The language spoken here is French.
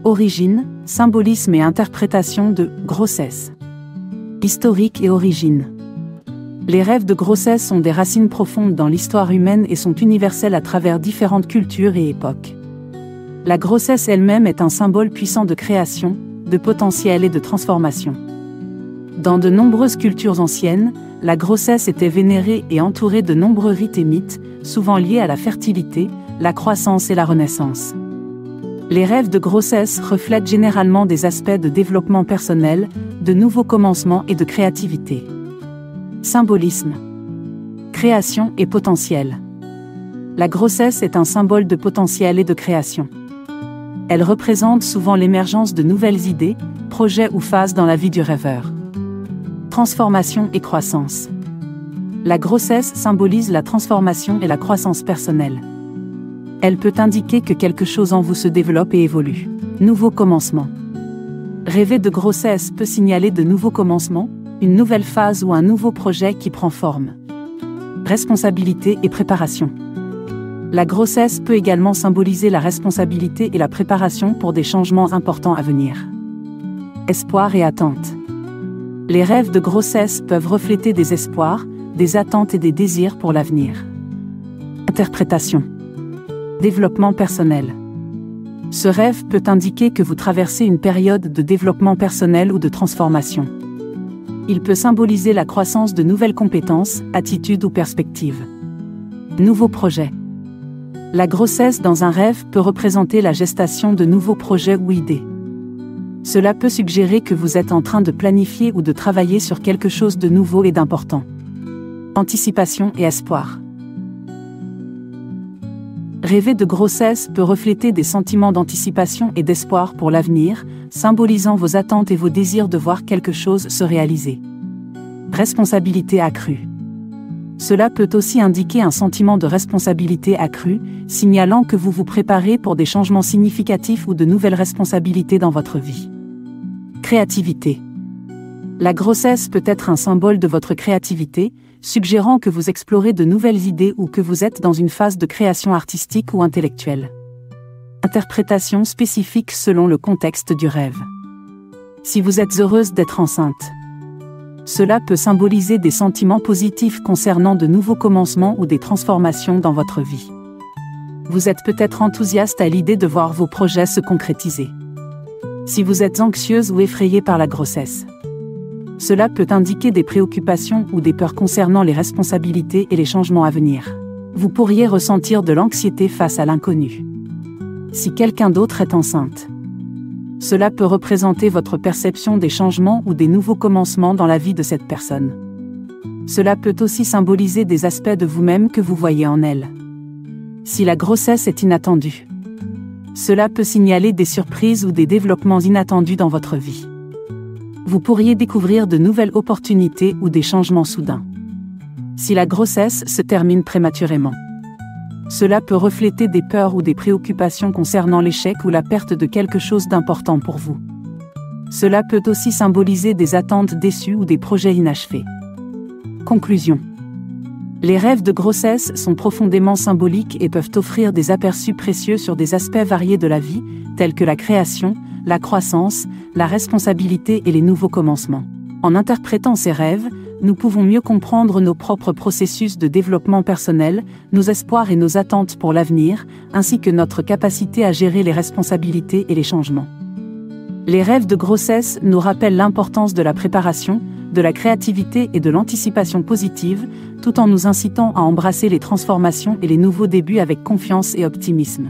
Origine, symbolisme et interprétation de grossesse. Historique et origine. Les rêves de grossesse ont des racines profondes dans l'histoire humaine et sont universels à travers différentes cultures et époques. La grossesse elle-même est un symbole puissant de création, de potentiel et de transformation. Dans de nombreuses cultures anciennes, la grossesse était vénérée et entourée de nombreux rites et mythes, souvent liés à la fertilité, la croissance et la renaissance. Les rêves de grossesse reflètent généralement des aspects de développement personnel, de nouveaux commencements et de créativité. Symbolisme. Création et potentiel. La grossesse est un symbole de potentiel et de création. Elle représente souvent l'émergence de nouvelles idées, projets ou phases dans la vie du rêveur. Transformation et croissance. La grossesse symbolise la transformation et la croissance personnelle. Elle peut indiquer que quelque chose en vous se développe et évolue. Nouveau commencement. Rêver de grossesse peut signaler de nouveaux commencements, une nouvelle phase ou un nouveau projet qui prend forme. Responsabilité et préparation. La grossesse peut également symboliser la responsabilité et la préparation pour des changements importants à venir. Espoir et attente. Les rêves de grossesse peuvent refléter des espoirs, des attentes et des désirs pour l'avenir. Interprétation. Développement personnel. Ce rêve peut indiquer que vous traversez une période de développement personnel ou de transformation. Il peut symboliser la croissance de nouvelles compétences, attitudes ou perspectives. Nouveaux projets. La grossesse dans un rêve peut représenter la gestation de nouveaux projets ou idées. Cela peut suggérer que vous êtes en train de planifier ou de travailler sur quelque chose de nouveau et d'important. Anticipation et espoir. Rêver de grossesse peut refléter des sentiments d'anticipation et d'espoir pour l'avenir, symbolisant vos attentes et vos désirs de voir quelque chose se réaliser. Responsabilité accrue. Cela peut aussi indiquer un sentiment de responsabilité accrue, signalant que vous vous préparez pour des changements significatifs ou de nouvelles responsabilités dans votre vie. Créativité. La grossesse peut être un symbole de votre créativité, suggérant que vous explorez de nouvelles idées ou que vous êtes dans une phase de création artistique ou intellectuelle. Interprétation spécifique selon le contexte du rêve. Si vous êtes heureuse d'être enceinte, cela peut symboliser des sentiments positifs concernant de nouveaux commencements ou des transformations dans votre vie. Vous êtes peut-être enthousiaste à l'idée de voir vos projets se concrétiser. Si vous êtes anxieuse ou effrayée par la grossesse, cela peut indiquer des préoccupations ou des peurs concernant les responsabilités et les changements à venir. Vous pourriez ressentir de l'anxiété face à l'inconnu. Si quelqu'un d'autre est enceinte, cela peut représenter votre perception des changements ou des nouveaux commencements dans la vie de cette personne. Cela peut aussi symboliser des aspects de vous-même que vous voyez en elle. Si la grossesse est inattendue, cela peut signaler des surprises ou des développements inattendus dans votre vie. Vous pourriez découvrir de nouvelles opportunités ou des changements soudains. Si la grossesse se termine prématurément, cela peut refléter des peurs ou des préoccupations concernant l'échec ou la perte de quelque chose d'important pour vous. Cela peut aussi symboliser des attentes déçues ou des projets inachevés. Conclusion. Les rêves de grossesse sont profondément symboliques et peuvent offrir des aperçus précieux sur des aspects variés de la vie, tels que la création, la croissance, la responsabilité et les nouveaux commencements. En interprétant ces rêves, nous pouvons mieux comprendre nos propres processus de développement personnel, nos espoirs et nos attentes pour l'avenir, ainsi que notre capacité à gérer les responsabilités et les changements. Les rêves de grossesse nous rappellent l'importance de la préparation, de la créativité et de l'anticipation positive, tout en nous incitant à embrasser les transformations et les nouveaux débuts avec confiance et optimisme.